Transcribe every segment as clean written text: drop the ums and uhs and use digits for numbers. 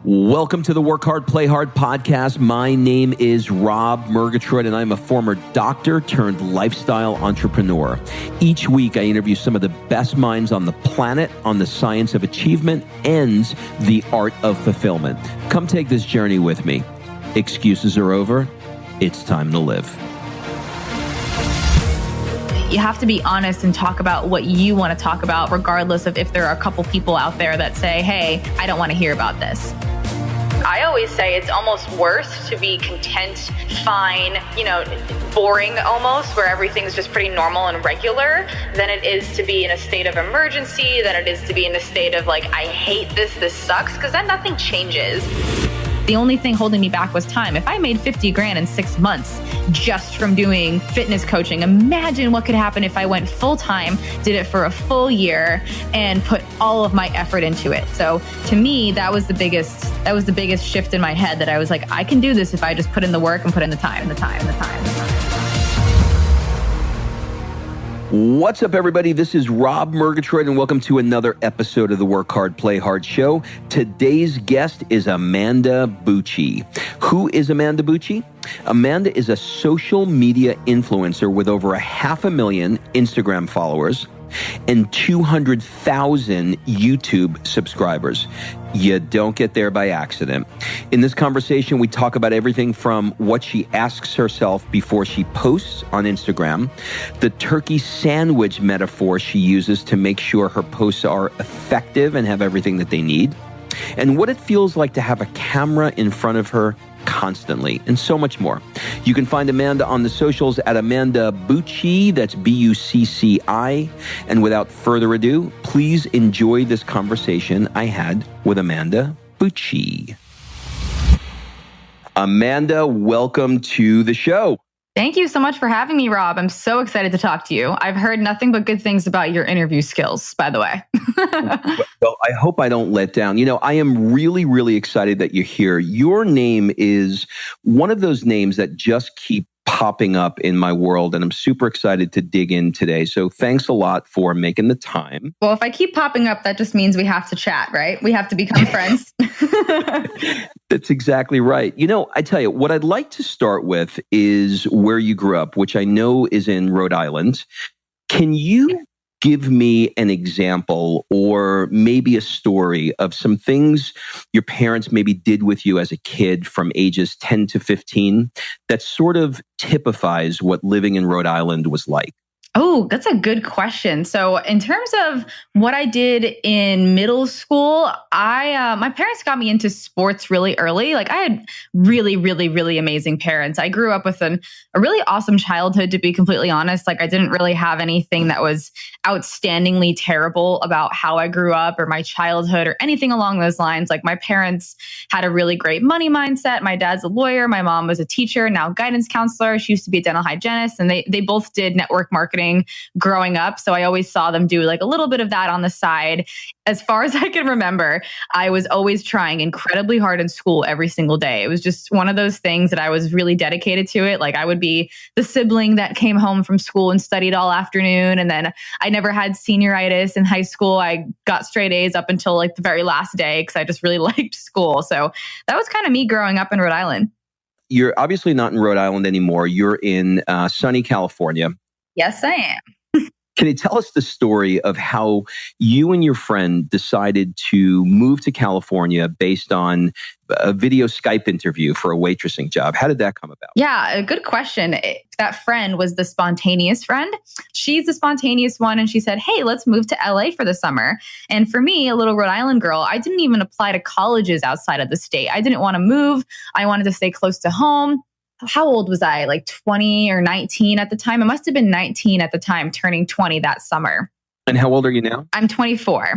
Welcome to the Work Hard, Play Hard podcast. My name is Rob Murgatroyd, and I'm a former doctor turned lifestyle entrepreneur. Each week, I interview some of the best minds on the planet on the science of achievement and the art of fulfillment. Come take this journey with me. Excuses are over. It's time to live. You have to be honest and talk about what you want to talk about, regardless of if there are a couple people out there that say, hey, I don't want to hear about this. I always say it's almost worse to be content, fine, boring almost, where everything's just pretty normal and regular, than it is to be in a state of emergency, than it is to be in a state of like, I hate this sucks, because then nothing changes. The only thing holding me back was time. If I made 50 grand in 6 months just from doing fitness coaching, imagine what could happen if I went full time, did it for a full year, and put all of my effort into it. So to me, that was the biggest shift in my head, that I was like, I can do this if I just put in the work and put in the time. What's up, everybody? This is Rob Murgatroyd, and welcome to another episode of the Work Hard, Play Hard show. Today's guest is Amanda Bucci. Who is Amanda Bucci? Amanda is a social media influencer with over 500,000 Instagram followers and 200,000 YouTube subscribers. You don't get there by accident. In this conversation, we talk about everything from what she asks herself before she posts on Instagram, the turkey sandwich metaphor she uses to make sure her posts are effective and have everything that they need, and what it feels like to have a camera in front of her constantly, and so much more. You can find Amanda on the socials at Amanda Bucci, that's Bucci. And without further ado, please enjoy this conversation I had with Amanda Bucci. Amanda, welcome to the show. Thank you so much for having me, Rob. I'm so excited to talk to you. I've heard nothing but good things about your interview skills, by the way. Well, I hope I don't let down. I am really, really excited that you're here. Your name is one of those names that just keep popping up in my world, and I'm super excited to dig in today. So thanks a lot for making the time. Well, if I keep popping up, that just means we have to chat, right? We have to become friends. That's exactly right. I tell you, what I'd like to start with is where you grew up, which I know is in Rhode Island. Can you give me an example or maybe a story of some things your parents maybe did with you as a kid from ages 10 to 15 that sort of typifies what living in Rhode Island was like? Oh, that's a good question. So in terms of what I did in middle school, my parents got me into sports really early. Like I had really, really, really amazing parents. I grew up with a really awesome childhood, to be completely honest. Like I didn't really have anything that was outstandingly terrible about how I grew up or my childhood or anything along those lines. Like my parents had a really great money mindset. My dad's a lawyer. My mom was a teacher, now guidance counselor. She used to be a dental hygienist, and they both did network marketing growing up. So I always saw them do like a little bit of that on the side. As far as I can remember, I was always trying incredibly hard in school every single day. It was just one of those things that I was really dedicated to it. Like I would be the sibling that came home from school and studied all afternoon. And then I never had senioritis in high school. I got straight A's up until like the very last day because I just really liked school. So that was kind of me growing up in Rhode Island. You're obviously not in Rhode Island anymore. You're in sunny California. Yes, I am. Can you tell us the story of how you and your friend decided to move to California based on a video Skype interview for a waitressing job? How did that come about? Yeah, a good question. That friend was the spontaneous friend. She's the spontaneous one. And she said, hey, let's move to LA for the summer. And for me, a little Rhode Island girl, I didn't even apply to colleges outside of the state. I didn't want to move. I wanted to stay close to home. How old was I? Like 20 or 19 at the time? I must have been 19 at the time, turning 20 that summer. And how old are you now? I'm 24.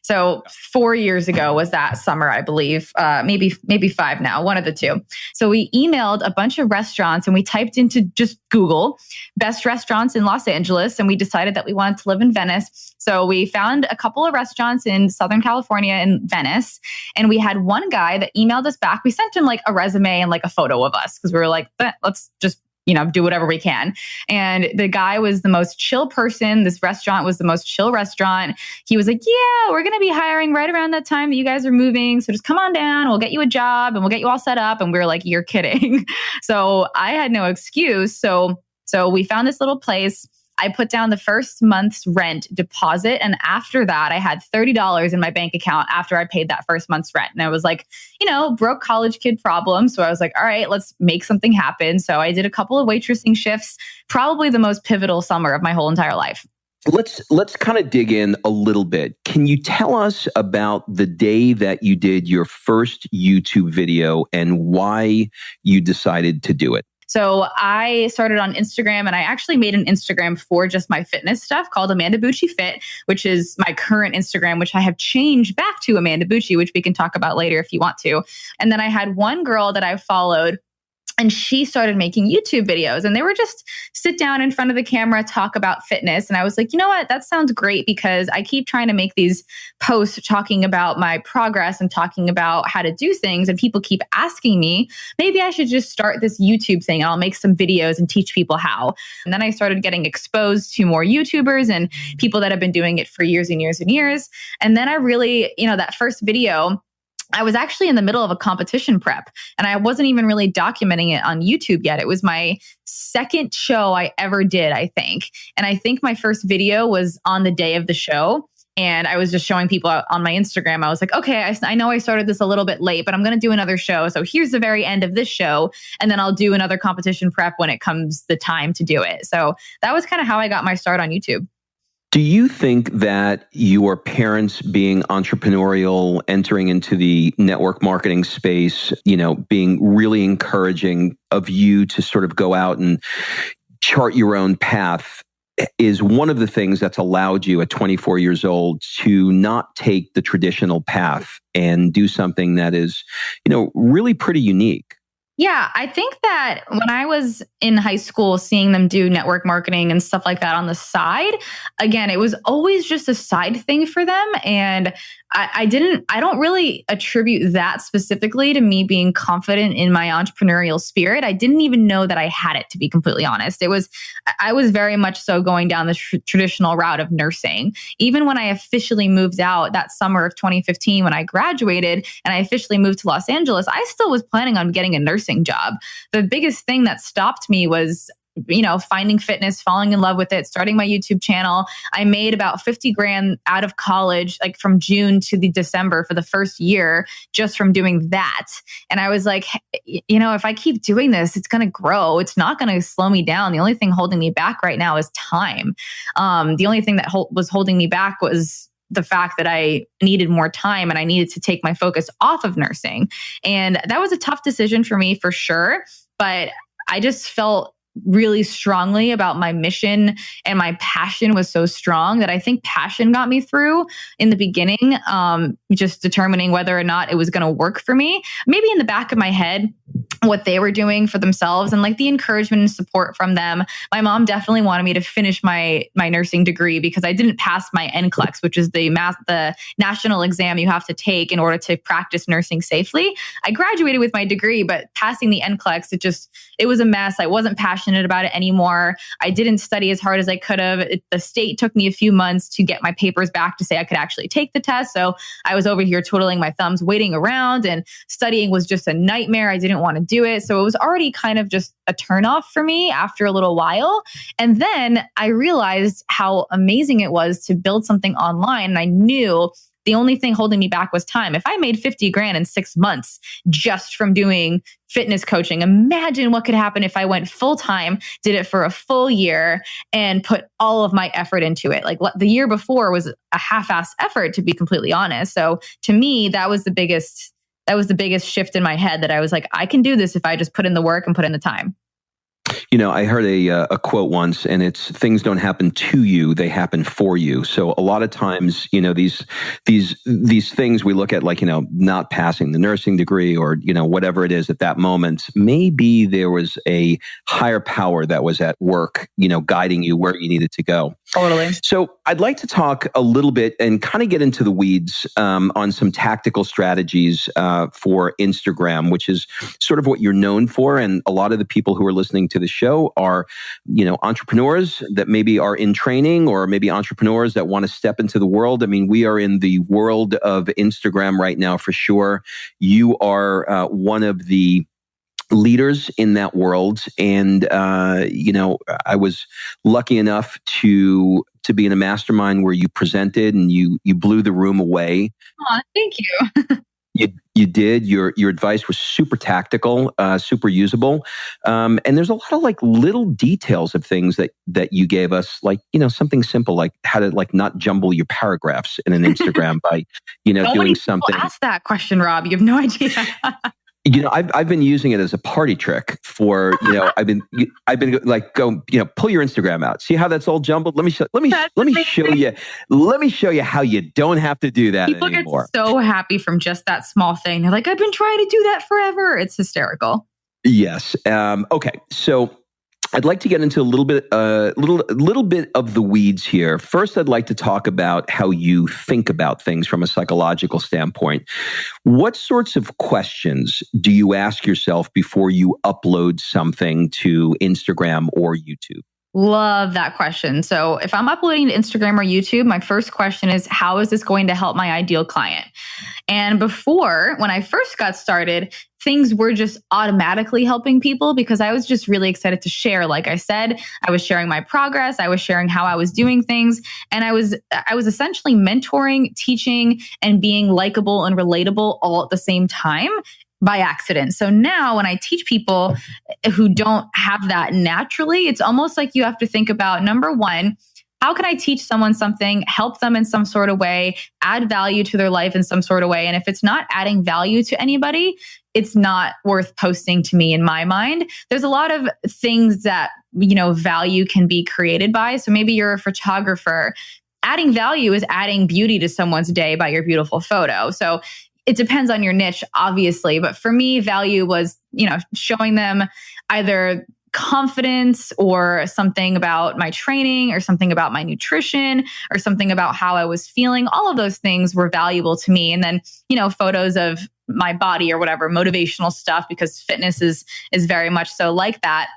So 4 years ago was that summer, I believe. Maybe 5 now, one of the two. So we emailed a bunch of restaurants and we typed into just Google best restaurants in Los Angeles. And we decided that we wanted to live in Venice. So we found a couple of restaurants in Southern California in Venice. And we had one guy that emailed us back. We sent him like a resume and like a photo of us because we were like, let's just do whatever we can. And the guy was the most chill person. This restaurant was the most chill restaurant. He was like, yeah, we're going to be hiring right around that time that you guys are moving. So just come on down. We'll get you a job and we'll get you all set up. And we were like, you're kidding. So I had no excuse. So we found this little place. I put down the first month's rent deposit. And after that, I had $30 in my bank account after I paid that first month's rent. And I was like, broke college kid problem. So I was like, all right, let's make something happen. So I did a couple of waitressing shifts, probably the most pivotal summer of my whole entire life. Let's kind of dig in a little bit. Can you tell us about the day that you did your first YouTube video and why you decided to do it? So I started on Instagram, and I actually made an Instagram for just my fitness stuff called Amanda Bucci Fit, which is my current Instagram, which I have changed back to Amanda Bucci, which we can talk about later if you want to. And then I had one girl that I followed, and she started making YouTube videos, and they were just sit down in front of the camera, talk about fitness. And I was like, you know what? That sounds great, because I keep trying to make these posts talking about my progress and talking about how to do things. And people keep asking me, maybe I should just start this YouTube thing and I'll make some videos and teach people how. And then I started getting exposed to more YouTubers and people that have been doing it for years and years and years. And then I really, that first video, I was actually in the middle of a competition prep, and I wasn't even really documenting it on YouTube yet. It was my second show I ever did, I think. And I think my first video was on the day of the show. And I was just showing people on my Instagram. I was like, okay, I know I started this a little bit late, but I'm going to do another show. So here's the very end of this show. And then I'll do another competition prep when it comes the time to do it. So that was kind of how I got my start on YouTube. Do you think that your parents being entrepreneurial, entering into the network marketing space, being really encouraging of you to sort of go out and chart your own path is one of the things that's allowed you at 24 years old to not take the traditional path and do something that is, really pretty unique? Yeah, I think that when I was in high school, seeing them do network marketing and stuff like that on the side, again, it was always just a side thing for them. And I don't really attribute that specifically to me being confident in my entrepreneurial spirit. I didn't even know that I had it, to be completely honest. I was very much so going down the traditional route of nursing. Even when I officially moved out that summer of 2015, when I graduated and I officially moved to Los Angeles, I still was planning on getting a nursing job. The biggest thing that stopped me was finding fitness, falling in love with it, starting my YouTube channel. I made about 50 grand out of college, like from June to the December for the first year, just from doing that. And I was like, if I keep doing this, it's going to grow. It's not going to slow me down. The only thing holding me back right now is time. The only thing that was holding me back was the fact that I needed more time and I needed to take my focus off of nursing. And that was a tough decision for me, for sure. But I just felt really strongly about my mission, and my passion was so strong that I think passion got me through in the beginning, just determining whether or not it was going to work for me. Maybe in the back of my head, what they were doing for themselves and like the encouragement and support from them. My mom definitely wanted me to finish my nursing degree because I didn't pass my NCLEX, which is the national exam you have to take in order to practice nursing safely. I graduated with my degree, but passing the NCLEX, it was a mess. I wasn't passionate about it anymore. I didn't study as hard as I could have. The state took me a few months to get my papers back to say I could actually take the test. So I was over here twiddling my thumbs, waiting around, and studying was just a nightmare. I didn't want to do it. So it was already kind of just a turnoff for me after a little while. And then I realized how amazing it was to build something online. And I knew the only thing holding me back was time. If I made 50 grand in 6 months just from doing fitness coaching, imagine what could happen if I went full time, did it for a full year, and put all of my effort into it. Like the year before was a half-assed effort, to be completely honest. So to me, that was the biggest shift in my head, that I was like, I can do this if I just put in the work and put in the time. I heard a quote once, and it's, things don't happen to you, they happen for you. So a lot of times, these things we look at, like, not passing the nursing degree or, whatever it is at that moment, maybe there was a higher power that was at work, guiding you where you needed to go. Totally. So I'd like to talk a little bit and kind of get into the weeds on some tactical strategies for Instagram, which is sort of what you're known for. And a lot of the people who are listening to the show are, entrepreneurs that maybe are in training, or maybe entrepreneurs that want to step into the world. I mean, we are in the world of Instagram right now for sure. You are one of the leaders in that world. And, I was lucky enough to be in a mastermind where you presented and you blew the room away. Aw, thank you. You did. Your advice was super tactical, super usable. And there's a lot of like little details of things that you gave us, like, something simple, like how to like not jumble your paragraphs in an Instagram by, doing something. Ask that question, Rob. You have no idea. I've been using it as a party trick for, I've been like, go, pull your Instagram out. See how that's all jumbled? Let me show you how you don't have to do that anymore. People get so happy from just that small thing. They're like, I've been trying to do that forever. It's hysterical. Yes. Okay. So I'd like to get into a little bit of the weeds here. First, I'd like to talk about how you think about things from a psychological standpoint. What sorts of questions do you ask yourself before you upload something to Instagram or YouTube? Love that question. So if I'm uploading to Instagram or YouTube, my first question is, how is this going to help my ideal client? And before, when I first got started, things were just automatically helping people because I was just really excited to share. Like I said, I was sharing my progress. I was sharing how I was doing things. And I was essentially mentoring, teaching, and being likable and relatable all at the same time by accident. So now when I teach people who don't have that naturally, it's almost like you have to think about, number one, how can I teach someone something, help them in some sort of way, add value to their life in some sort of way? And if it's not adding value to anybody, it's not worth posting to me in my mind. There's a lot of things that, value can be created by. So maybe you're a photographer. Adding value is adding beauty to someone's day by your beautiful photo. So it depends on your niche, obviously. But for me, value was, showing them either confidence or something about my training or something about my nutrition or something about how I was feeling. All of those things were valuable to me. And then, photos of my body or whatever, motivational stuff, because fitness is very much so like that.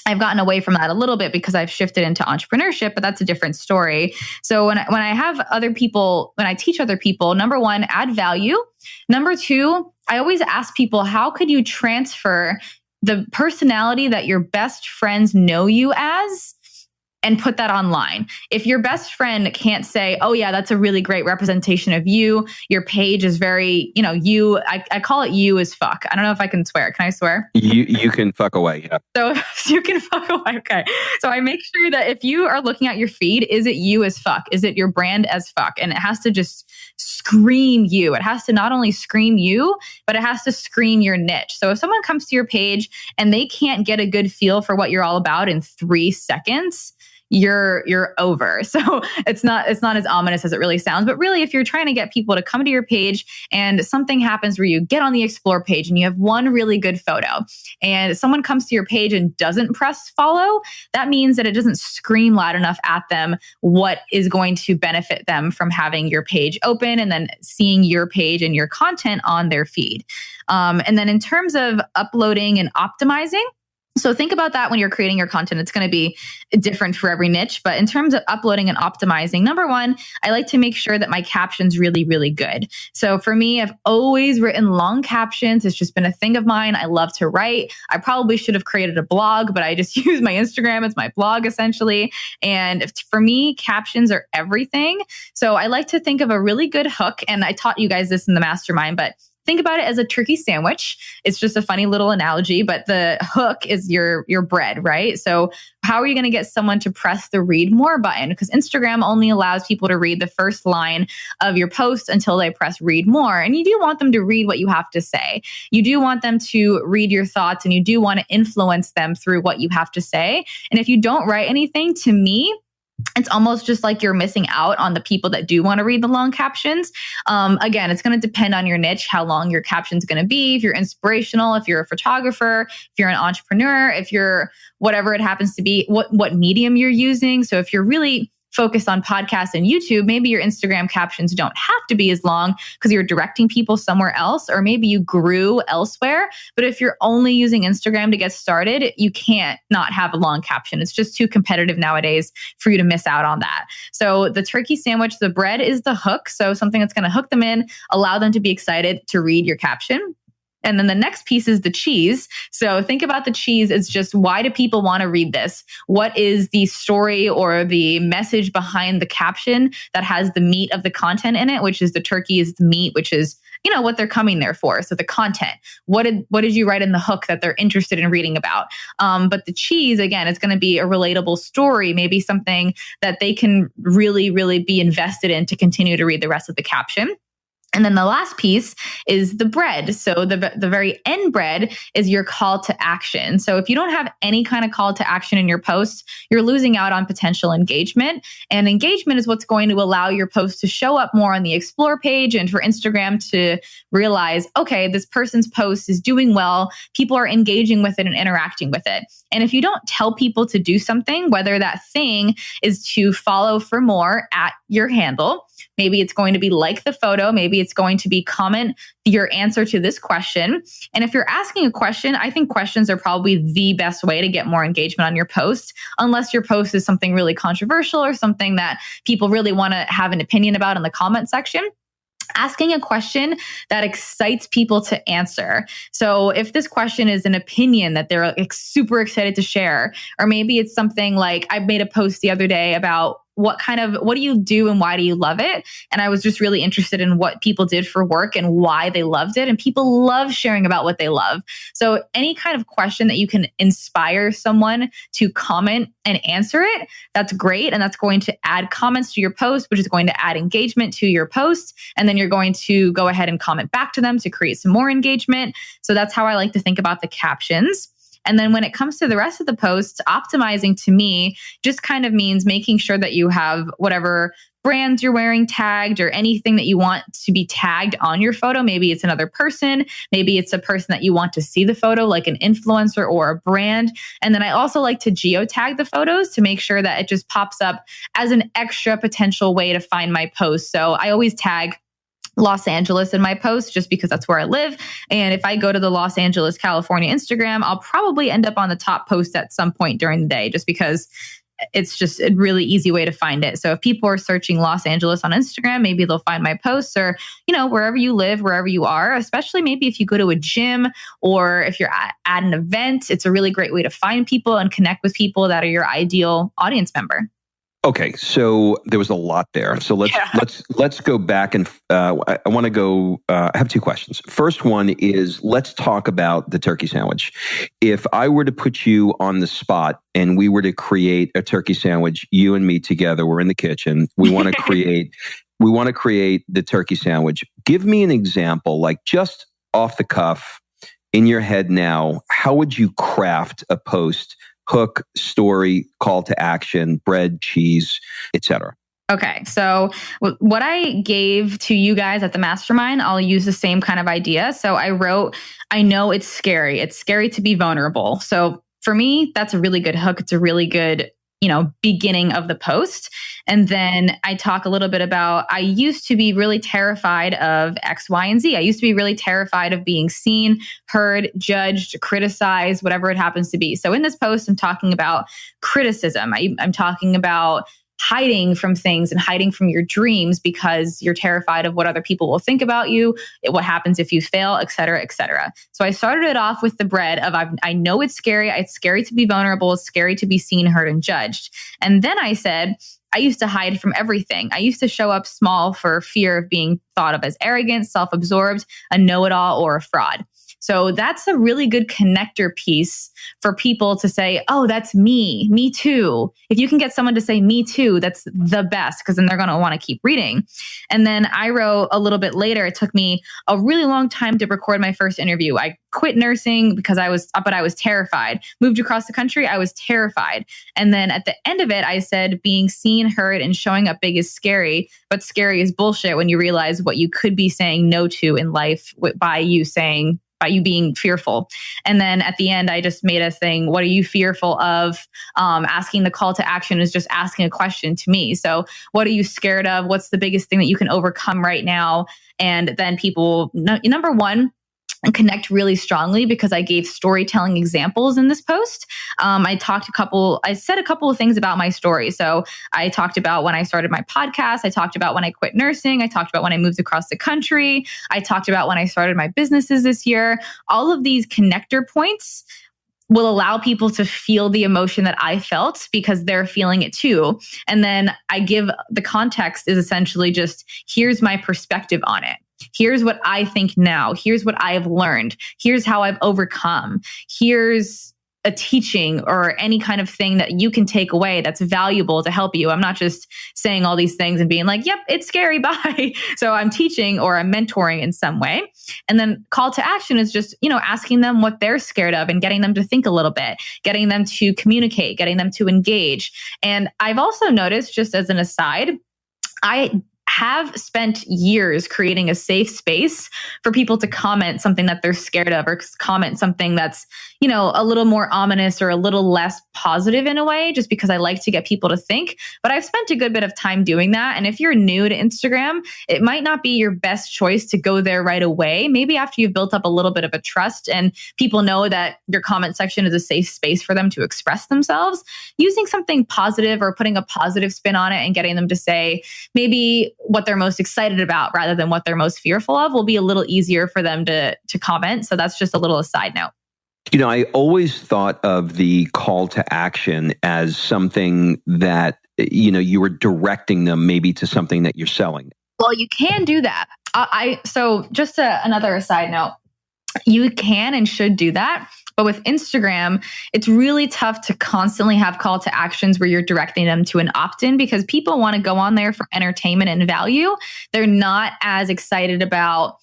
I've gotten away from that a little bit because I've shifted into entrepreneurship, but that's a different story. So when I have other people, when I teach other people, number one, add value. Number two, I always ask people, how could you transfer the personality that your best friends know you as and put that online? If your best friend can't say, oh yeah, that's a really great representation of you. Your page is very, you, I call it you as fuck. I don't know if I can swear. Can I swear? You can fuck away. Yeah. So you can fuck away. Okay. So I make sure that if you are looking at your feed, is it you as fuck? Is it your brand as fuck? And it has to just scream you. It has to not only scream you, but it has to scream your niche. So if someone comes to your page and they can't get a good feel for what you're all about in 3 seconds, you're over. So it's not as ominous as it really sounds. But really, if you're trying to get people to come to your page and something happens where you get on the explore page and you have one really good photo and someone comes to your page and doesn't press follow, that means that it doesn't scream loud enough at them what is going to benefit them from having your page open and then seeing your page and your content on their feed. And then in terms of uploading and optimizing, so think about that when you're creating your content. It's going to be different for every niche. But in terms of uploading and optimizing, number one, I like to make sure that my caption's really, really good. So for me, I've always written long captions. It's just been a thing of mine. I love to write. I probably should have created a blog, but I just use my Instagram as my blog essentially. And for me, captions are everything. So I like to think of a really good hook. And I taught you guys this in the mastermind, but think about it as a turkey sandwich. It's just a funny little analogy, but the hook is your bread, right? So how are you going to get someone to press the read more button? Because Instagram only allows people to read the first line of your post until they press read more. And you do want them to read what you have to say. You do want them to read your thoughts and you do want to influence them through what you have to say. And if you don't write anything, to me, it's almost just like you're missing out on the people that do want to read the long captions. Again, it's going to depend on your niche, how long your caption's going to be. If you're inspirational, if you're a photographer, if you're an entrepreneur, if you're whatever it happens to be, what medium you're using. So if you're focused on podcasts and YouTube, maybe your Instagram captions don't have to be as long because you're directing people somewhere else, or maybe you grew elsewhere. But if you're only using Instagram to get started, you can't not have a long caption. It's just too competitive nowadays for you to miss out on that. So the turkey sandwich, the bread is the hook. So something that's going to hook them in, allow them to be excited to read your caption. And then the next piece is the cheese. So think about the cheese as just, why do people want to read this? What is the story or the message behind the caption that has the meat of the content in it, which is the turkey is the meat, which is, what they're coming there for. So the content, what did you write in the hook that they're interested in reading about? But the cheese, again, it's going to be a relatable story, maybe something that they can really, really be invested in to continue to read the rest of the caption. And then the last piece is the bread. So the very end bread is your call to action. So if you don't have any kind of call to action in your post, you're losing out on potential engagement. And engagement is what's going to allow your post to show up more on the explore page and for Instagram to realize, okay, this person's post is doing well. People are engaging with it and interacting with it. And if you don't tell people to do something, whether that thing is to follow for more at your handle, maybe it's going to be like the photo, maybe it's going to be comment your answer to this question. And if you're asking a question, I think questions are probably the best way to get more engagement on your post, unless your post is something really controversial or something that people really want to have an opinion about in the comment section. Asking a question that excites people to answer. So if this question is an opinion that they're super excited to share, or maybe it's something like, I made a post the other day about what do you do and why do you love it? And I was just really interested in what people did for work and why they loved it. And people love sharing about what they love. So any kind of question that you can inspire someone to comment and answer it, that's great. And that's going to add comments to your post, which is going to add engagement to your post. And then you're going to go ahead and comment back to them to create some more engagement. So that's how I like to think about the captions. And then when it comes to the rest of the posts, optimizing to me just kind of means making sure that you have whatever brands you're wearing tagged or anything that you want to be tagged on your photo. Maybe it's another person. Maybe it's a person that you want to see the photo, like an influencer or a brand. And then I also like to geotag the photos to make sure that it just pops up as an extra potential way to find my post. So I always tag Los Angeles in my post just because that's where I live. And if I go to the Los Angeles, California Instagram, I'll probably end up on the top post at some point during the day just because it's just a really easy way to find it. So if people are searching Los Angeles on Instagram, maybe they'll find my posts, or, wherever you live, wherever you are, especially maybe if you go to a gym or if you're at an event, it's a really great way to find people and connect with people that are your ideal audience member. Okay, so there was a lot there. So let's go back and I want to go. I have two questions. First one is, let's talk about the turkey sandwich. If I were to put you on the spot and we were to create a turkey sandwich, you and me together, we're in the kitchen. We want to create. We want to create the turkey sandwich. Give me an example, like just off the cuff, in your head now. How would you craft a post? Hook, story, call to action, bread, cheese, etc. Okay, so what I gave to you guys at the mastermind, I'll use the same kind of idea. So I wrote, I know it's scary. It's scary to be vulnerable. So for me, that's a really good hook. It's a really good, beginning of the post. And then I talk a little bit about, I used to be really terrified of X, Y, and Z. I used to be really terrified of being seen, heard, judged, criticized, whatever it happens to be. So in this post, I'm talking about criticism. I'm talking about hiding from things and hiding from your dreams because you're terrified of what other people will think about you, what happens if you fail, et cetera, et cetera. So I started it off with the bread of, I know it's scary. It's scary to be vulnerable. It's scary to be seen, heard, and judged. And then I said, I used to hide from everything. I used to show up small for fear of being thought of as arrogant, self-absorbed, a know-it-all, or a fraud. So that's a really good connector piece for people to say, oh, that's me too. If you can get someone to say me too, that's the best, because then they're going to want to keep reading. And then I wrote a little bit later, it took me a really long time to record my first interview. I quit nursing because I was terrified. Moved across the country, I was terrified. And then at the end of it, I said, being seen, heard, and showing up big is scary, but scary is bullshit when you realize what you could be saying no to in life by by you being fearful. And then at the end, I just made a thing, what are you fearful of? Asking the call to action is just asking a question to me. So what are you scared of? What's the biggest thing that you can overcome right now? And then people, number one, and connect really strongly because I gave storytelling examples in this post. I said a couple of things about my story. So I talked about when I started my podcast. I talked about when I quit nursing. I talked about when I moved across the country. I talked about when I started my businesses this year. All of these connector points will allow people to feel the emotion that I felt because they're feeling it too. And then I give the context is essentially just, here's my perspective on it. Here's what I think now. Here's what I have learned. Here's how I've overcome. Here's a teaching or any kind of thing that you can take away that's valuable to help you. I'm not just saying all these things and being like, yep, it's scary, bye. So I'm teaching or I'm mentoring in some way. And then call to action is just, asking them what they're scared of and getting them to think a little bit, getting them to communicate, getting them to engage. And I've also noticed, just as an aside, I have spent years creating a safe space for people to comment something that they're scared of or comment something that's, a little more ominous or a little less positive in a way, just because I like to get people to think. But I've spent a good bit of time doing that. And if you're new to Instagram, it might not be your best choice to go there right away. Maybe after you've built up a little bit of a trust and people know that your comment section is a safe space for them to express themselves, using something positive or putting a positive spin on it and getting them to say maybe what they're most excited about rather than what they're most fearful of will be a little easier for them to comment. So that's just a little aside note. I always thought of the call to action as something that, you were directing them maybe to something that you're selling. Well, you can do that. So just another aside note, you can and should do that. But with Instagram, it's really tough to constantly have call to actions where you're directing them to an opt-in because people want to go on there for entertainment and value. They're not as excited about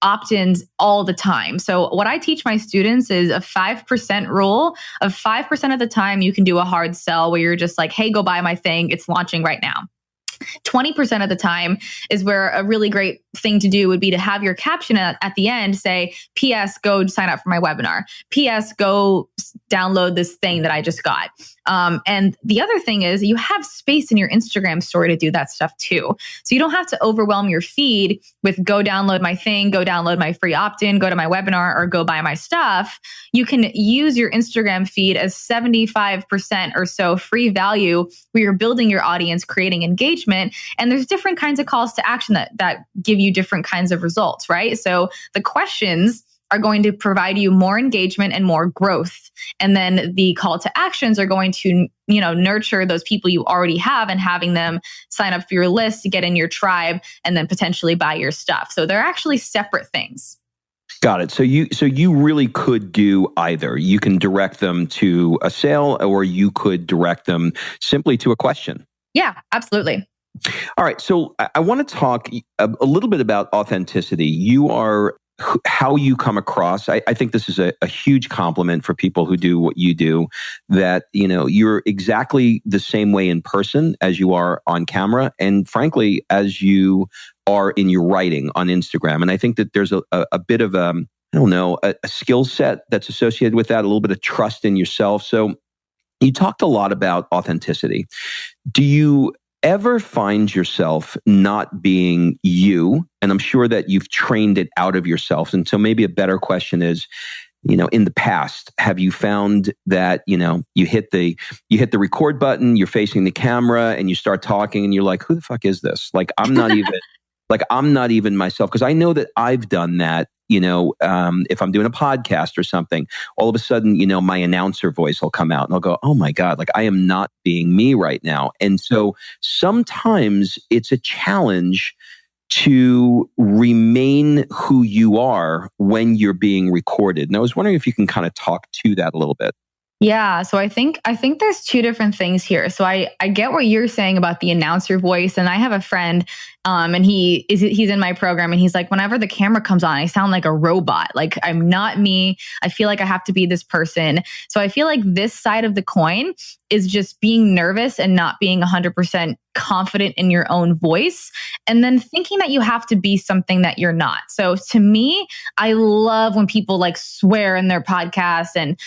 opt-ins all the time. So what I teach my students is a 5% rule of 5% of the time you can do a hard sell where you're just like, hey, go buy my thing. It's launching right now. 20% of the time is where a really great thing to do would be to have your caption at the end say, P.S. go sign up for my webinar. P.S. go download this thing that I just got. And the other thing is you have space in your Instagram story to do that stuff too. So you don't have to overwhelm your feed with go download my thing, go download my free opt-in, go to my webinar, or go buy my stuff. You can use your Instagram feed as 75% or so free value where you're building your audience, creating engagement. And there's different kinds of calls to action that give you different kinds of results, right? So the questions are going to provide you more engagement and more growth. And then the call to actions are going to, nurture those people you already have and having them sign up for your list to get in your tribe and then potentially buy your stuff. So they're actually separate things. Got it. So you really could do either. You can direct them to a sale or you could direct them simply to a question. Yeah, absolutely. All right. So I want to talk a little bit about authenticity. How you come across. I think this is a huge compliment for people who do what you do, that, you're exactly the same way in person as you are on camera. And frankly, as you are in your writing on Instagram. And I think that there's a bit of a skill set that's associated with that, a little bit of trust in yourself. So you talked a lot about authenticity. Do you ever find yourself not being you? And I'm sure that you've trained it out of yourself. And so maybe a better question is, in the past, have you found that, you hit the record button, you're facing the camera and you start talking and you're like, who the fuck is this? Like, I'm not even myself. Because I know that I've done that. If I'm doing a podcast or something, all of a sudden, my announcer voice will come out and I'll go, oh my God, like I am not being me right now. And so sometimes it's a challenge to remain who you are when you're being recorded. And I was wondering if you can kind of talk to that a little bit. Yeah, so I think there's two different things here. So I get what you're saying about the announcer voice, and I have a friend, and he's in my program, and he's like, whenever the camera comes on, I sound like a robot. Like I'm not me. I feel like I have to be this person. So I feel like this side of the coin is just being nervous and not being 100% confident in your own voice, and then thinking that you have to be something that you're not. So to me, I love when people like swear in their podcasts and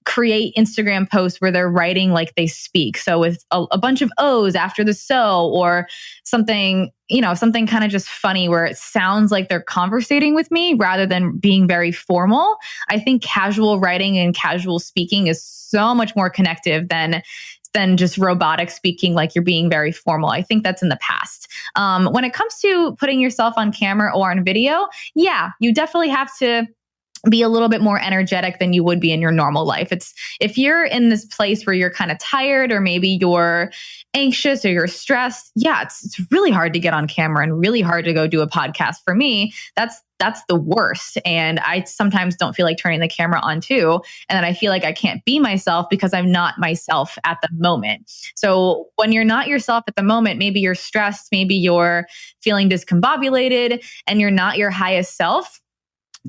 create Instagram posts where they're writing like they speak. So with a bunch of O's after the so, or something, something kind of just funny where it sounds like they're conversating with me rather than being very formal. I think casual writing and casual speaking is so much more connective than just robotic speaking like you're being very formal. I think that's in the past. When it comes to putting yourself on camera or on video, yeah, you definitely have to be a little bit more energetic than you would be in your normal life. It's if you're in this place where you're kind of tired or maybe you're anxious or you're stressed, yeah, it's really hard to get on camera and really hard to go do a podcast. For me, that's the worst. And I sometimes don't feel like turning the camera on too. And then I feel like I can't be myself because I'm not myself at the moment. So when you're not yourself at the moment, maybe you're stressed, maybe you're feeling discombobulated and you're not your highest self.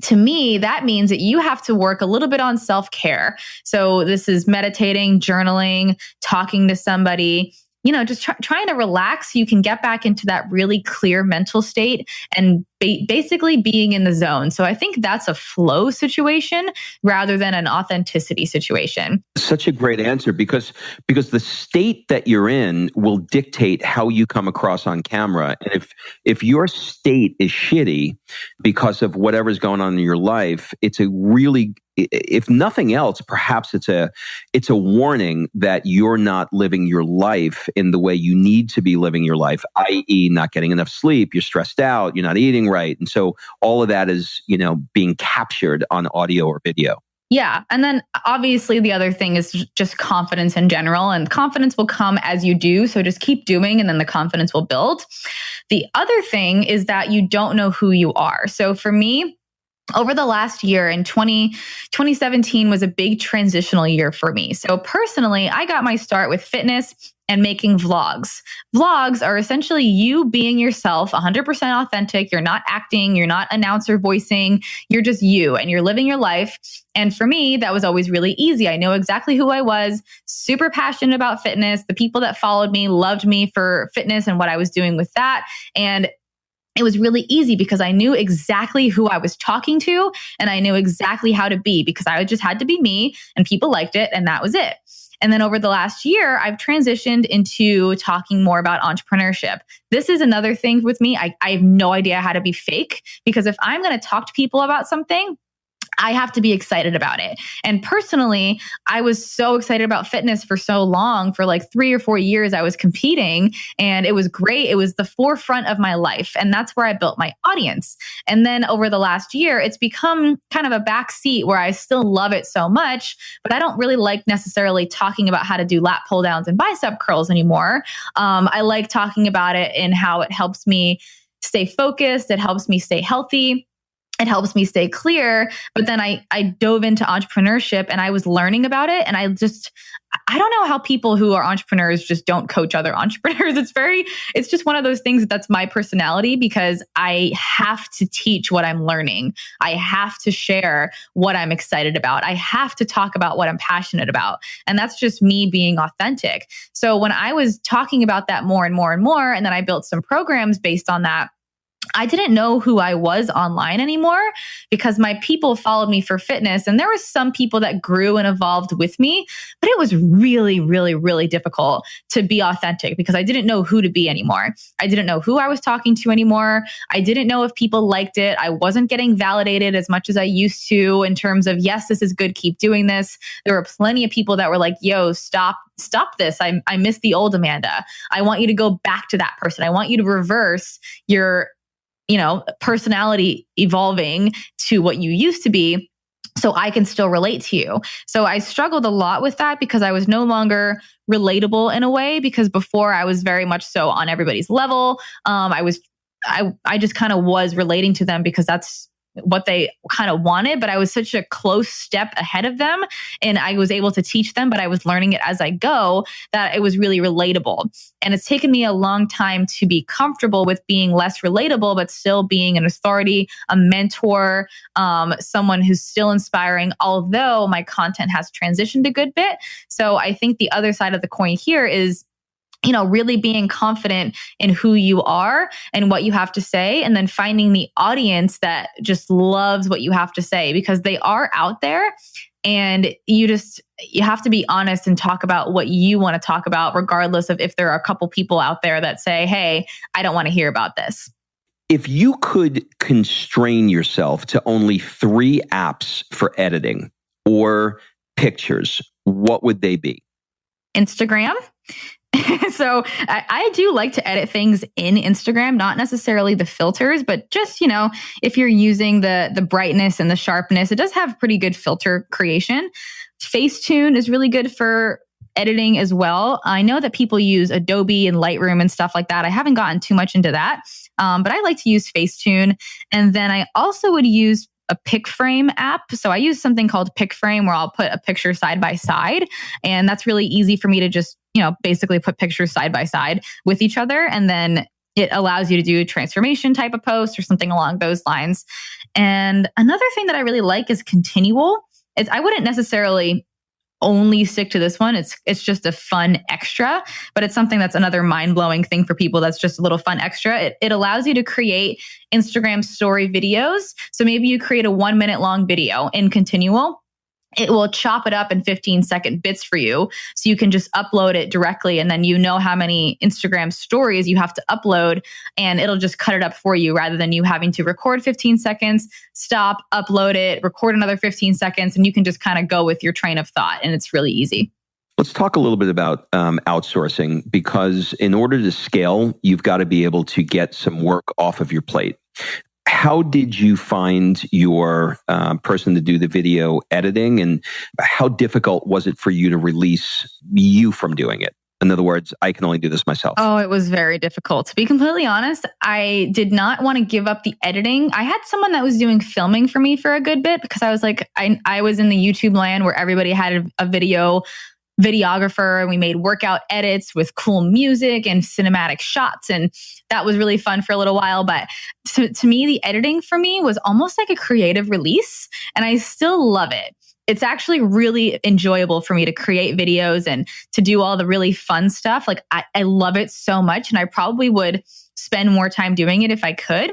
To me, that means that you have to work a little bit on self-care. So this is meditating, journaling, talking to somebody, just trying to relax so you can get back into that really clear mental state and basically being in the zone. So I think that's a flow situation rather than an authenticity situation. Such a great answer because the state that you're in will dictate how you come across on camera. And if your state is shitty because of whatever's going on in your life, it's a really, if nothing else, perhaps it's a warning that you're not living your life in the way you need to be living your life, i.e. not getting enough sleep, you're stressed out, you're not eating right. And so all of that is, being captured on audio or video. Yeah. And then obviously the other thing is just confidence in general, and confidence will come as you do. So just keep doing and then the confidence will build. The other thing is that you don't know who you are. So for me, over the last year in 2017 was a big transitional year for me. So personally, I got my start with fitness and making vlogs. Vlogs are essentially you being yourself, 100% authentic. You're not acting, you're not announcer voicing, you're just you and you're living your life. And for me, that was always really easy. I know exactly who I was, super passionate about fitness. The people that followed me loved me for fitness and what I was doing with that. And it was really easy because I knew exactly who I was talking to and I knew exactly how to be because I just had to be me and people liked it and that was it. And then over the last year, I've transitioned into talking more about entrepreneurship. This is another thing with me. I have no idea how to be fake because if I'm going to talk to people about something, I have to be excited about it. And personally, I was so excited about fitness for so long. For like 3 or 4 years, I was competing and it was great. It was the forefront of my life. And that's where I built my audience. And then over the last year, it's become kind of a backseat where I still love it so much, but I don't really like necessarily talking about how to do lat pull downs and bicep curls anymore. I like talking about it and how it helps me stay focused. It helps me stay healthy. It helps me stay clear. But then I dove into entrepreneurship and I was learning about it. And I don't know how people who are entrepreneurs just don't coach other entrepreneurs. It's just one of those things that's my personality because I have to teach what I'm learning. I have to share what I'm excited about. I have to talk about what I'm passionate about. And that's just me being authentic. So when I was talking about that more and more and more, and then I built some programs based on that, I didn't know who I was online anymore because my people followed me for fitness and there were some people that grew and evolved with me, but it was really, really, really difficult to be authentic because I didn't know who to be anymore. I didn't know who I was talking to anymore. I didn't know if people liked it. I wasn't getting validated as much as I used to in terms of, yes, this is good, keep doing this. There were plenty of people that were like, yo, stop this. I miss the old Amanda. I want you to go back to that person. I want you to reverse your personality evolving to what you used to be so I can still relate to you. So I struggled a lot with that because I was no longer relatable in a way because before I was very much so on everybody's level. I just kind of was relating to them because that's what they kind of wanted, but I was such a close step ahead of them and I was able to teach them, but I was learning it as I go, that it was really relatable. And it's taken me a long time to be comfortable with being less relatable, but still being an authority, a mentor, someone who's still inspiring, although my content has transitioned a good bit. So I think the other side of the coin here is, really being confident in who you are and what you have to say, and then finding the audience that just loves what you have to say, because they are out there, and you have to be honest and talk about what you want to talk about, regardless of if there are a couple people out there that say, hey, I don't want to hear about this. If you could constrain yourself to only 3 apps for editing or pictures, what would they be? Instagram. So I do like to edit things in Instagram, not necessarily the filters, but just, if you're using the brightness and the sharpness, it does have pretty good filter creation. Facetune is really good for editing as well. I know that people use Adobe and Lightroom and stuff like that. I haven't gotten too much into that, but I like to use Facetune. And then I also would use a pick frame app. So I use something called pick frame where I'll put a picture side by side. And that's really easy for me to just, basically put pictures side by side with each other. And then it allows you to do a transformation type of post or something along those lines. And another thing that I really like is continual. I wouldn't necessarily only stick to this one. It's just a fun extra, but it's something that's another mind-blowing thing for people. That's just a little fun extra. It allows you to create Instagram story videos. So maybe you create a 1 minute long video in continual. It will chop it up in 15-second bits for you. So you can just upload it directly, and then how many Instagram stories you have to upload, and it'll just cut it up for you rather than you having to record 15 seconds, stop, upload it, record another 15 seconds, and you can just kind of go with your train of thought, and it's really easy. Let's talk a little bit about outsourcing, because in order to scale, you've got to be able to get some work off of your plate. How did you find your person to do the video editing, and how difficult was it for you to release you from doing it? In other words, I can only do this myself. Oh, it was very difficult. To be completely honest, I did not want to give up the editing. I had someone that was doing filming for me for a good bit, because I was like, I was in the YouTube land where everybody had a videographer, and we made workout edits with cool music and cinematic shots. And that was really fun for a little while. But to me, the editing for me was almost like a creative release, and I still love it. It's actually really enjoyable for me to create videos and to do all the really fun stuff. Like I love it so much, and I probably would spend more time doing it if I could.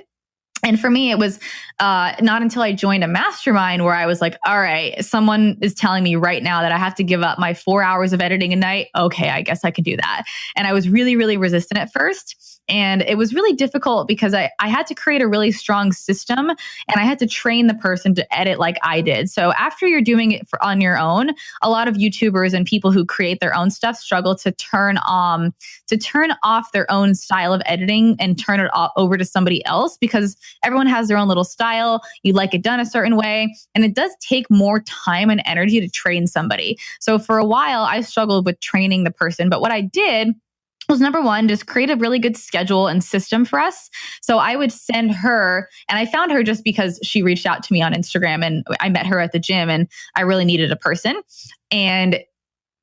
And for me, it was not until I joined a mastermind where I was like, all right, someone is telling me right now that I have to give up my 4 hours of editing a night. Okay, I guess I could do that. And I was really, really resistant at first. And it was really difficult because I had to create a really strong system, and I had to train the person to edit like I did. So after you're doing it on your own, a lot of YouTubers and people who create their own stuff struggle to turn off their own style of editing and turn it over to somebody else, because everyone has their own little style. You like it done a certain way, and it does take more time and energy to train somebody. So for a while, I struggled with training the person. But what I did was, number one, just create a really good schedule and system for us. So I would send her, and I found her just because she reached out to me on Instagram, and I met her at the gym, and I really needed a person. And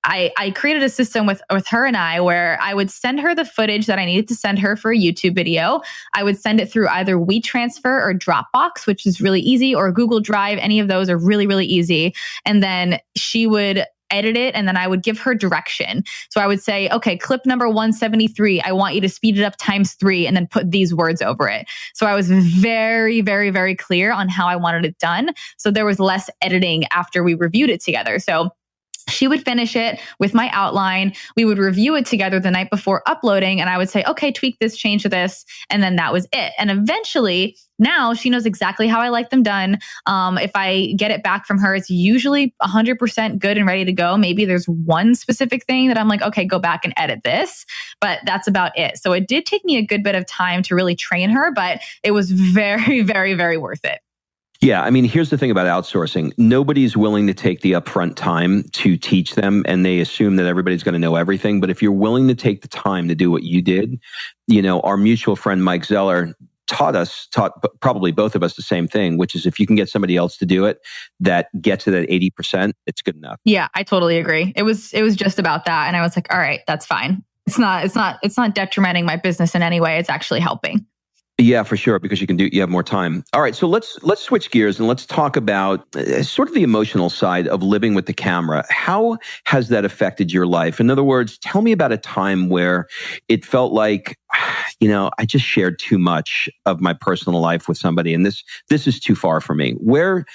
I created a system with her and I, where I would send her the footage that I needed to send her for a YouTube video. I would send it through either WeTransfer or Dropbox, which is really easy, or Google Drive. Any of those are really, really easy. And then she would edit it, and then I would give her direction. So I would say, okay, clip number 173, I want you to speed it up ×3 and then put these words over it. So I was very, very, very clear on how I wanted it done. So there was less editing after we reviewed it together. So she would finish it with my outline. We would review it together the night before uploading, and I would say, okay, tweak this, change this. And then that was it. And eventually, now she knows exactly how I like them done. If I get it back from her, it's usually 100% good and ready to go. Maybe there's one specific thing that I'm like, okay, go back and edit this, but that's about it. So it did take me a good bit of time to really train her, but it was very, very, very worth it. Yeah, I mean, here's the thing about outsourcing. Nobody's willing to take the upfront time to teach them, and they assume that everybody's going to know everything. But if you're willing to take the time to do what you did, our mutual friend Mike Zeller taught probably both of us the same thing, which is if you can get somebody else to do it that gets it at 80%, it's good enough. Yeah, I totally agree. It was just about that. And I was like, all right, that's fine. It's not detrimenting my business in any way. It's actually helping. Yeah, for sure, because you have more time. All right, so let's switch gears and let's talk about sort of the emotional side of living with the camera. How has that affected your life? In other words, tell me about a time where it felt like, I just shared too much of my personal life with somebody, and this is too far for me. Where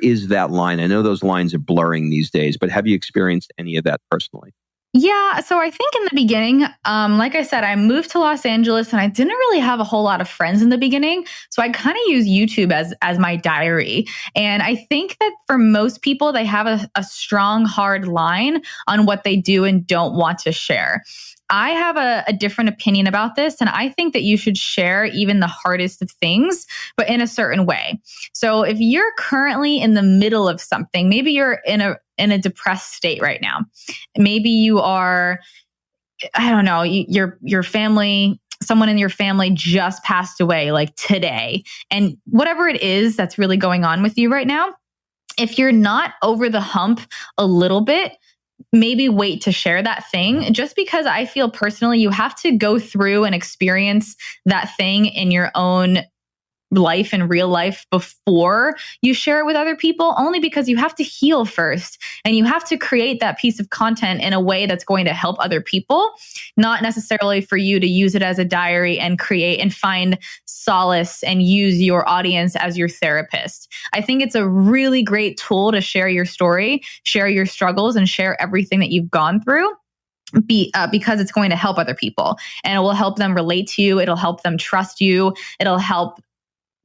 is that line? I know those lines are blurring these days, but have you experienced any of that personally? Yeah. So I think in the beginning, like I said, I moved to Los Angeles and I didn't really have a whole lot of friends in the beginning. So I kind of use YouTube as my diary. And I think that for most people, they have a strong, hard line on what they do and don't want to share. I have a different opinion about this, and I think that you should share even the hardest of things, but in a certain way. So if you're currently in the middle of something, maybe you're in a depressed state right now. Maybe you are, I don't know, your family, someone in your family just passed away like today, and whatever it is that's really going on with you right now, if you're not over the hump a little bit, maybe wait to share that thing, just because I feel personally you have to go through and experience that thing in your own life and real life before you share it with other people, only because you have to heal first and you have to create that piece of content in a way that's going to help other people, not necessarily for you to use it as a diary and create and find solace and use your audience as your therapist. I think it's a really great tool to share your story, share your struggles, and share everything that you've gone through. Because it's going to help other people and it will help them relate to you. It'll help them trust you. It'll help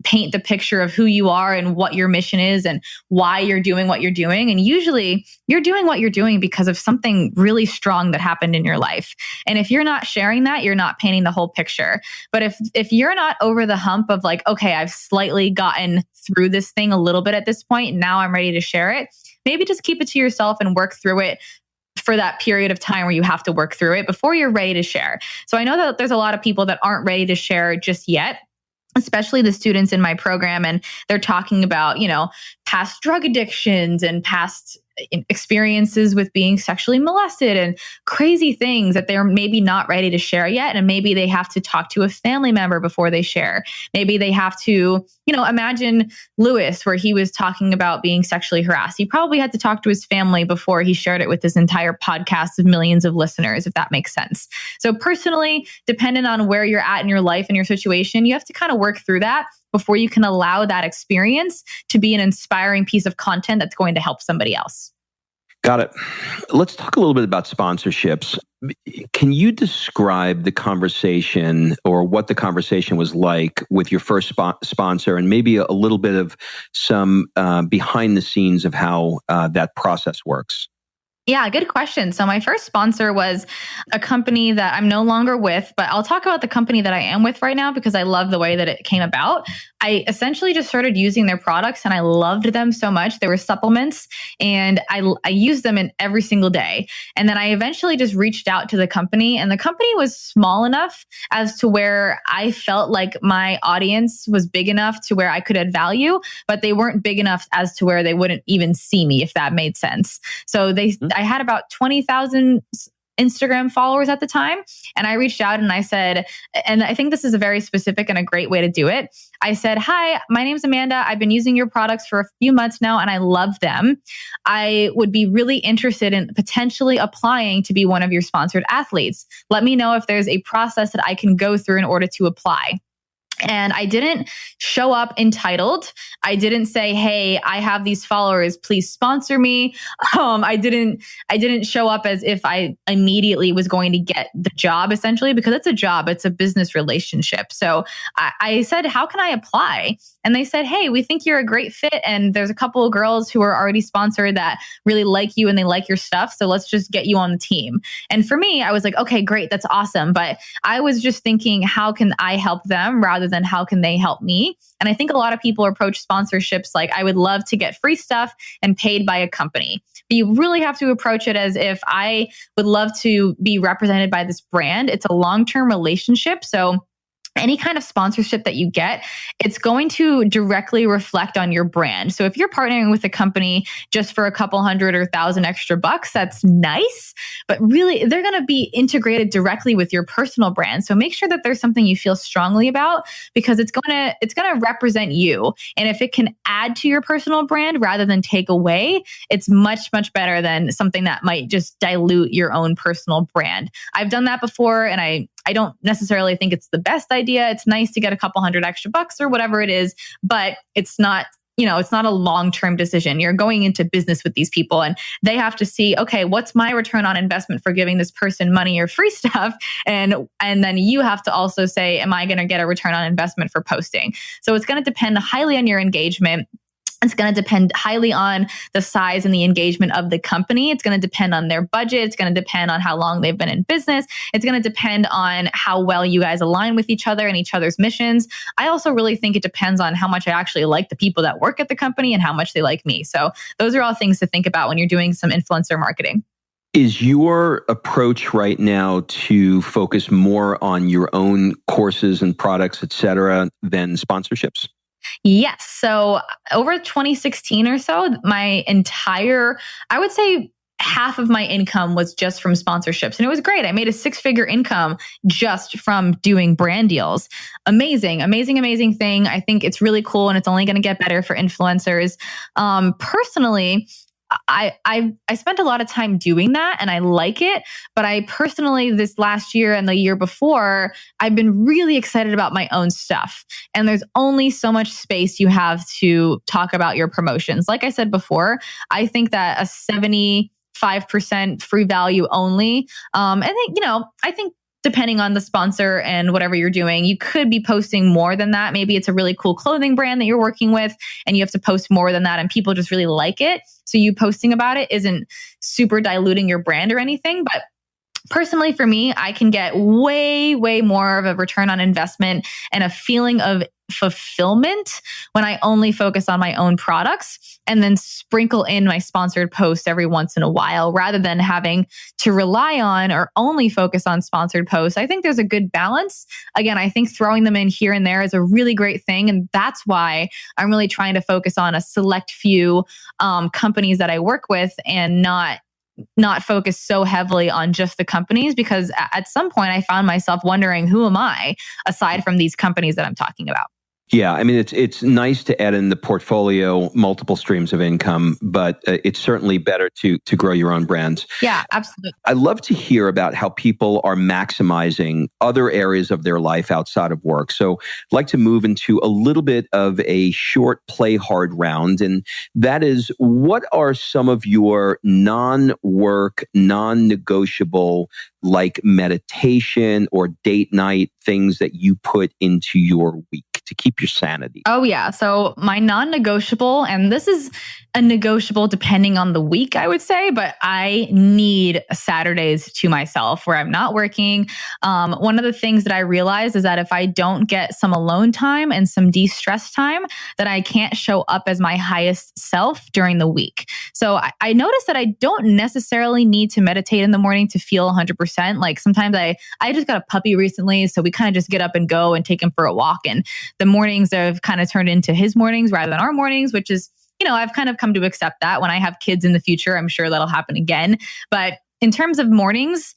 paint the picture of who you are and what your mission is and why you're doing what you're doing. And usually you're doing what you're doing because of something really strong that happened in your life. And if you're not sharing that, you're not painting the whole picture. But if you're not over the hump of like, okay, I've slightly gotten through this thing a little bit at this point, now I'm ready to share it, maybe just keep it to yourself and work through it for that period of time where you have to work through it before you're ready to share. So I know that there's a lot of people that aren't ready to share just yet, especially the students in my program. And they're talking about, past drug addictions and past experiences with being sexually molested and crazy things that they're maybe not ready to share yet. And maybe they have to talk to a family member before they share. Maybe they have to, imagine Lewis, where he was talking about being sexually harassed. He probably had to talk to his family before he shared it with this entire podcast of millions of listeners, if that makes sense. So personally, depending on where you're at in your life and your situation, you have to kind of work through that before you can allow that experience to be an inspiring piece of content that's going to help somebody else. Got it. Let's talk a little bit about sponsorships. Can you describe the conversation or what the conversation was like with your first sponsor, and maybe a little bit of some behind the scenes of how that process works? Yeah, good question. So my first sponsor was a company that I'm no longer with, but I'll talk about the company that I am with right now because I love the way that it came about. I essentially just started using their products and I loved them so much. They were supplements and I used them in every single day. And then I eventually just reached out to the company, and the company was small enough as to where I felt like my audience was big enough to where I could add value, but they weren't big enough as to where they wouldn't even see me, if that made sense. So I had about 20,000 Instagram followers at the time. And I reached out and I said, and I think this is a very specific and a great way to do it. I said, hi, my name's Amanda. I've been using your products for a few months now and I love them. I would be really interested in potentially applying to be one of your sponsored athletes. Let me know if there's a process that I can go through in order to apply. And I didn't show up entitled. I didn't say, hey, I have these followers, please sponsor me. I didn't show up as if I immediately was going to get the job, essentially, because it's a job, it's a business relationship. So I said, how can I apply? And they said, hey, we think you're a great fit. And there's a couple of girls who are already sponsored that really like you and they like your stuff. So let's just get you on the team. And for me, I was like, okay, great. That's awesome. But I was just thinking, how can I help them rather than how can they help me? And I think a lot of people approach sponsorships like, I would love to get free stuff and paid by a company. But you really have to approach it as if I would love to be represented by this brand. It's a long-term relationship. So any kind of sponsorship that you get, it's going to directly reflect on your brand. So if you're partnering with a company just for a couple hundred or 1,000 extra bucks, that's nice, but really they're going to be integrated directly with your personal brand. So make sure that there's something you feel strongly about, because it's going to represent you. And if it can add to your personal brand rather than take away, it's much, much better than something that might just dilute your own personal brand. I've done that before, and I don't necessarily think it's the best idea. It's nice to get a couple hundred extra bucks or whatever it is, but it's not, it's not a long-term decision. You're going into business with these people, and they have to see, okay, what's my return on investment for giving this person money or free stuff? And then you have to also say, am I going to get a return on investment for posting? So it's going to depend highly on your engagement. It's going to depend highly on the size and the engagement of the company. It's going to depend on their budget. It's going to depend on how long they've been in business. It's going to depend on how well you guys align with each other and each other's missions. I also really think it depends on how much I actually like the people that work at the company and how much they like me. So those are all things to think about when you're doing some influencer marketing. Is your approach right now to focus more on your own courses and products, et cetera, than sponsorships? Yes. So over 2016 or so, I would say half of my income was just from sponsorships. And it was great. I made a 6-figure income just from doing brand deals. Amazing thing. I think it's really cool, and it's only going to get better for influencers. Personally, I spent a lot of time doing that, and I like it. But I personally, this last year and the year before, I've been really excited about my own stuff. And there's only so much space you have to talk about your promotions. Like I said before, I think that a 75% free value only. I think depending on the sponsor and whatever you're doing, you could be posting more than that. Maybe it's a really cool clothing brand that you're working with, and you have to post more than that, and people just really like it. So you posting about it isn't super diluting your brand or anything. But personally, for me, I can get way, way more of a return on investment and a feeling of fulfillment when I only focus on my own products and then sprinkle in my sponsored posts every once in a while, rather than having to rely on or only focus on sponsored posts. I think there's a good balance. Again, I think throwing them in here and there is a really great thing. And that's why I'm really trying to focus on a select few companies that I work with, and not focus so heavily on just the companies, because at some point I found myself wondering, who am I aside from these companies that I'm talking about? Yeah, I mean, it's nice to add in the portfolio multiple streams of income, but it's certainly better to grow your own brands. Yeah, absolutely. I love to hear about how people are maximizing other areas of their life outside of work. So I'd like to move into a little bit of a short play hard round. And that is, what are some of your non-work, non-negotiable, like meditation or date night things that you put into your week to keep your sanity? Oh, yeah. So my non-negotiable, and this is a negotiable depending on the week, I would say, but I need Saturdays to myself where I'm not working. One of the things that I realized is that if I don't get some alone time and some de-stress time, that I can't show up as my highest self during the week. So I noticed that I don't necessarily need to meditate in the morning to feel 100%. Like sometimes I just got a puppy recently, so we kind of just get up and go and take him for a walk. And the mornings have kind of turned into his mornings rather than our mornings, which is, I've kind of come to accept that. When I have kids in the future, I'm sure that'll happen again. But in terms of mornings,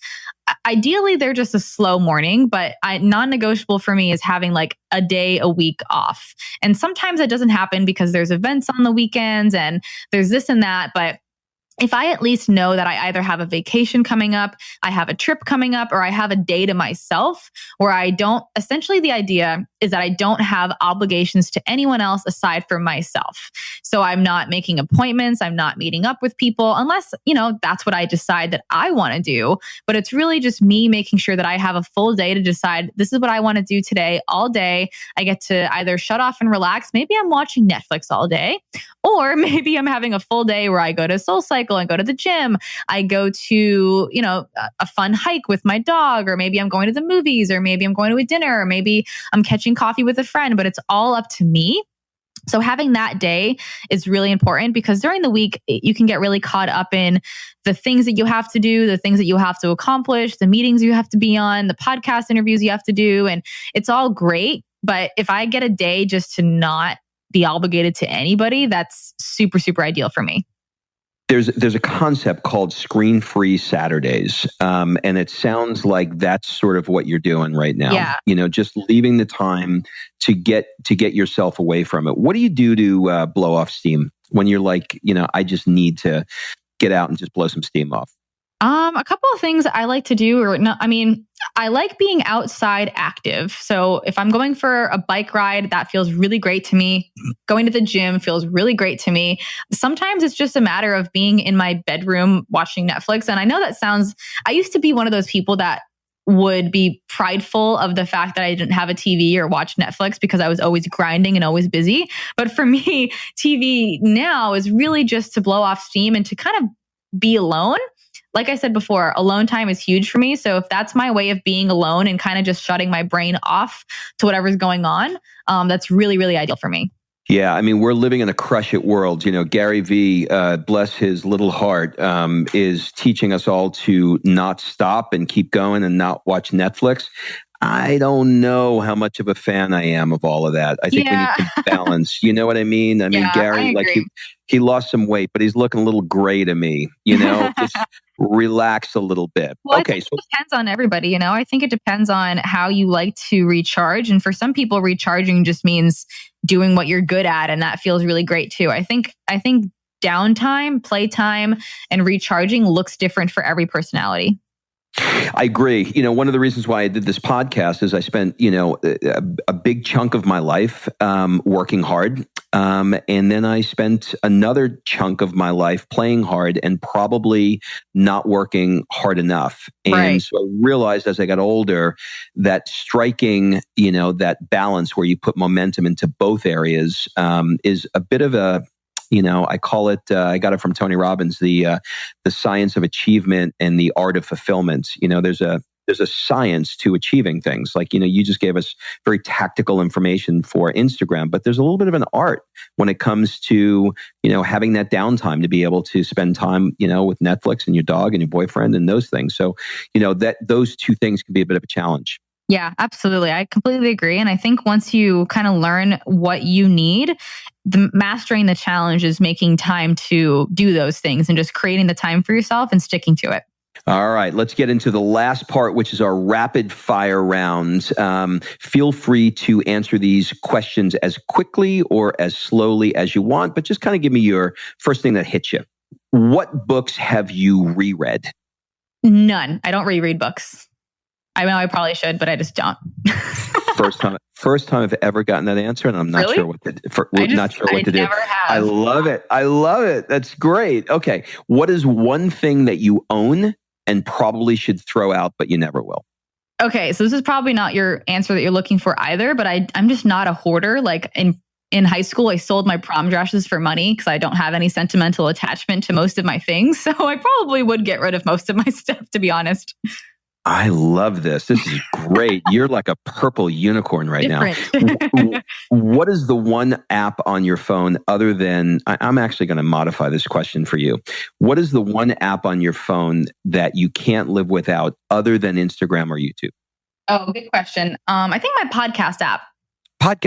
ideally they're just a slow morning, but non-negotiable for me is having like a day a week off. And sometimes it doesn't happen because there's events on the weekends and there's this and that, but if I at least know that I either have a vacation coming up, I have a trip coming up, or I have a day to myself where essentially the idea is that I don't have obligations to anyone else aside from myself. So I'm not making appointments, I'm not meeting up with people unless, that's what I decide that I want to do. But it's really just me making sure that I have a full day to decide this is what I want to do today, all day. I get to either shut off and relax. Maybe I'm watching Netflix all day, or maybe I'm having a full day where I go to SoulCycle and go to the gym. I go to, a fun hike with my dog, or maybe I'm going to the movies, or maybe I'm going to a dinner, or maybe I'm catching coffee with a friend, but it's all up to me. So having that day is really important because during the week, you can get really caught up in the things that you have to do, the things that you have to accomplish, the meetings you have to be on, the podcast interviews you have to do. And it's all great. But if I get a day just to not be obligated to anybody, that's super, super ideal for me. There's a concept called screen-free Saturdays, and it sounds like that's sort of what you're doing right now. Yeah. Just leaving the time to get yourself away from it. What do you do to blow off steam when you're like, I just need to get out and just blow some steam off? A couple of things I like to do, I like being outside active. So if I'm going for a bike ride, that feels really great to me. Going to the gym feels really great to me. Sometimes it's just a matter of being in my bedroom watching Netflix. And I know I used to be one of those people that would be prideful of the fact that I didn't have a TV or watch Netflix because I was always grinding and always busy. But for me, TV now is really just to blow off steam and to kind of be alone. Like I said before, alone time is huge for me. So if that's my way of being alone and kind of just shutting my brain off to whatever's going on, that's really, really ideal for me. Yeah, we're living in a crush it world. Gary Vee, bless his little heart, is teaching us all to not stop and keep going and not watch Netflix. I don't know how much of a fan I am of all of that. I think we need to balance. You know what I mean? Gary, he lost some weight, but he's looking a little gray to me. Just relax a little bit. Well, okay, so it depends on everybody. I think it depends on how you like to recharge. And for some people, recharging just means doing what you're good at, and that feels really great too. I think downtime, playtime, and recharging looks different for every personality. I agree. One of the reasons why I did this podcast is I spent, a big chunk of my life working hard. And then I spent another chunk of my life playing hard and probably not working hard enough. And so I realized as I got older that striking, that balance where you put momentum into both areas is a bit of a, I call it, I got it from Tony Robbins, the science of achievement and the art of fulfillment. There's a science to achieving things. Like, you just gave us very tactical information for Instagram, but there's a little bit of an art when it comes to, having that downtime to be able to spend time, with Netflix and your dog and your boyfriend and those things. So, that those two things can be a bit of a challenge. Yeah, absolutely. I completely agree. And I think once you kind of learn what you need, mastering the challenge is making time to do those things and just creating the time for yourself and sticking to it. All right, let's get into the last part, which is our rapid fire round. Feel free to answer these questions as quickly or as slowly as you want, but just kind of give me your first thing that hits you. What books have you reread? None. I don't reread books. I know I probably should, but I just don't. First time I've ever gotten that answer, and I'm not sure what to do. Never have. I love it. That's great. Okay, what is one thing that you own and probably should throw out, but you never will? Okay, so this is probably not your answer that you're looking for either, but I'm just not a hoarder. Like in high school, I sold my prom dresses for money because I don't have any sentimental attachment to most of my things. So I probably would get rid of most of my stuff, to be honest. I love this. This is great. You're like a purple unicorn right now. What is the one app on your phone other than, I'm actually going to modify this question for you. What is the one app on your phone that you can't live without other than Instagram or YouTube? Oh, good question. I think my podcast app.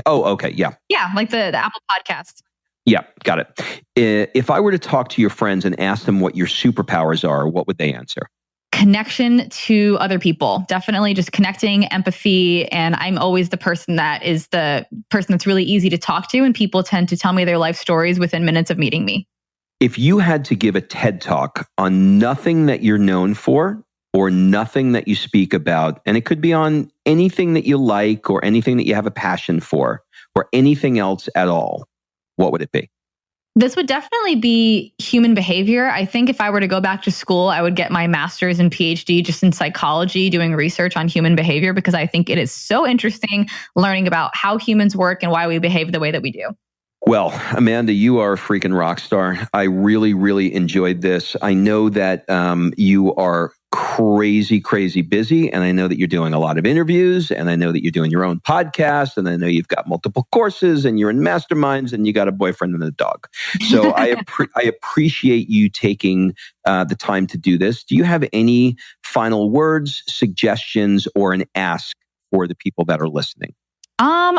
Oh, okay. Yeah. Yeah, like the Apple Podcast. Yeah, got it. If I were to talk to your friends and ask them what your superpowers are, what would they answer? Connection to other people. Definitely just connecting, empathy. And I'm always the person that's really easy to talk to. And people tend to tell me their life stories within minutes of meeting me. If you had to give a TED Talk on nothing that you're known for or nothing that you speak about, and it could be on anything that you like or anything that you have a passion for or anything else at all, what would it be? This would definitely be human behavior. I think if I were to go back to school, I would get my master's and PhD just in psychology, doing research on human behavior, because I think it is so interesting learning about how humans work and why we behave the way that we do. Well, Amanda, you are a freaking rock star. I really, really enjoyed this. I know that you are crazy, crazy busy, and I know that you're doing a lot of interviews, and I know that you're doing your own podcast, and I know you've got multiple courses, and you're in masterminds, and you got a boyfriend and a dog. So I appreciate you taking the time to do this. Do you have any final words, suggestions, or an ask for the people that are listening?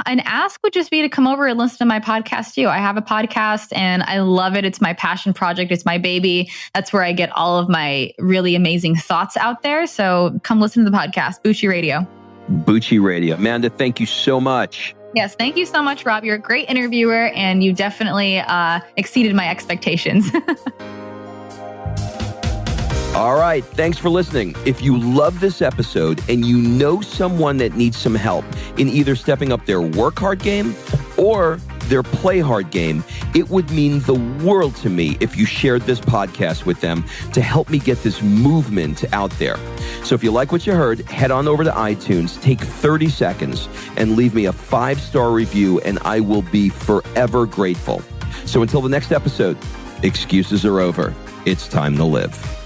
An ask would just be to come over and listen to my podcast too. I have a podcast and I love it. It's my passion project. It's my baby. That's where I get all of my really amazing thoughts out there. So come listen to the podcast, Bucci Radio. Bucci Radio. Amanda, thank you so much. Yes, thank you so much, Rob. You're a great interviewer and you definitely exceeded my expectations. All right. Thanks for listening. If you love this episode and you know someone that needs some help in either stepping up their work hard game or their play hard game, it would mean the world to me if you shared this podcast with them to help me get this movement out there. So if you like what you heard, head on over to iTunes, take 30 seconds and leave me a 5-star review, and I will be forever grateful. So until the next episode, excuses are over. It's time to live.